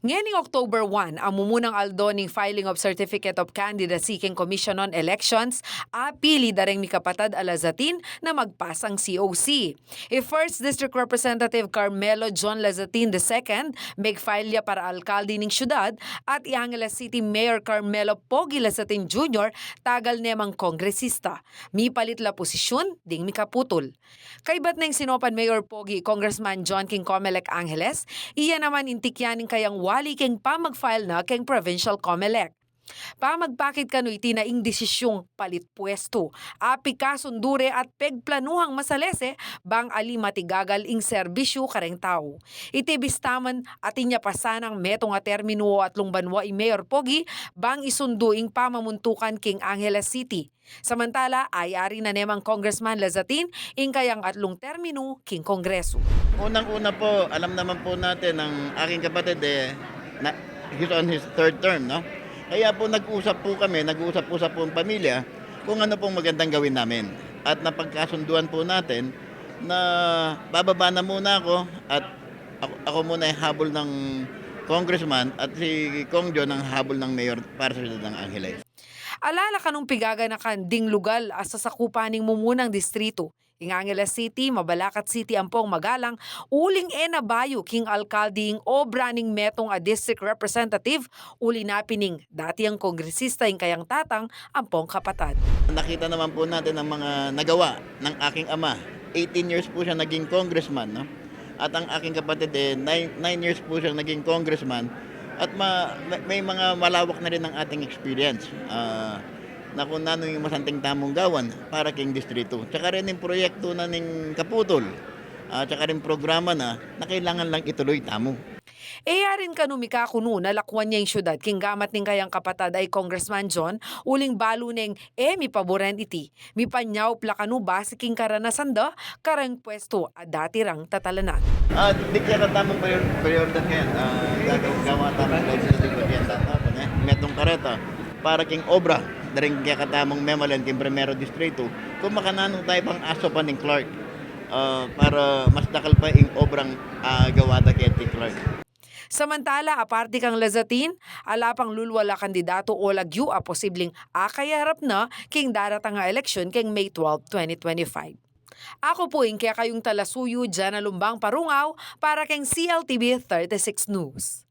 Ngayong October 1, ang mumunang aldoning filing of Certificate of Candidacy king Commission on Elections, apili dareng ni Kapatad Alazatin na magpas ang COC. First District Representative Carmelo John Lazatin II, megfile niya para alkalde ng syudad at Angeles City Mayor Carmelo Pogi Lazatin Jr. tagal nemang kongresista. Mipalit la posisyon, ding mikaputol. Kaibat ng sinopan Mayor Pogi, Congressman John King Comelec Angeles, iya naman intikyanin kayang wali keng pamag-file na keng Provincial Comelec. Pamagpakit kano iti na ing desisyong palit pwesto. Api kasundure at pegplanuhang masalese bang ali matigagal ing serbisyo kareng tao. Iti bistaman at inya pasanang metong a termino at lungbanwa i Mayor Pogi bang isundo ing pamamuntukan king Angeles City. Samantala, ayari na nemang Congressman Lazatin ing kayang atlong termino king Kongreso. Unang-una po, alam naman po natin ang aking kapatid he's on his third term, no? Kaya po nag-usap po sa po ang pamilya kung ano pong magandang gawin namin. At napagkasunduan po natin na bababa na muna ako at ako muna ay habol ng congressman at si Kong John ang habol ng mayor para sa siyudad ng Angeles. Alala kanong pigaga na kanding lugal asa sakupaning mumunang distrito. Ing Angeles City, Mabalacat City ampong magalang, uling nabayo king alkalde ing obra ning metong a district representative, uli napining dati ang kongresista ing kayang tatang ampong kapatad. Nakita naman po natin ang mga nagawa ng aking ama. 18 years po siya naging congressman, no? At ang aking kapatid 9 years po siyang naging congressman. At may mga malawak na rin ang ating experience. Na kung nano yung masanting tamong gawan para king distrito. Tsaka rin yung proyekto na ning kaputol. Tsaka rin programa na kailangan lang ituloy tamo. Rin kanumika kuno na lakwan niya yung syudad king gamat ning kayang kapatad ay Congressman John uling balo neng mi paboran iti. Mi panyaw plakano ba si king karanasan da karang pwesto at dati rang tatalanan. Di kaya tamang prioridad ngayon. Gagawin gawa tamang legislative agenda. Metong kareta para king obra. Daring kaya katamang memalan king Primero Distrito. Kung makananong tayo pang aso pa ning Clark. Para mas dakal pa yung obrang gawada kay Clark. Samantala, aparte kang Lazatin, alapang lulwala kandidato o lagyu a posibleng akayarap na king daratang nga eleksyon king May 12, 2025. Ako po kaya kayong talasuyo dyan na lumbang parungaw para king CLTV 36 News.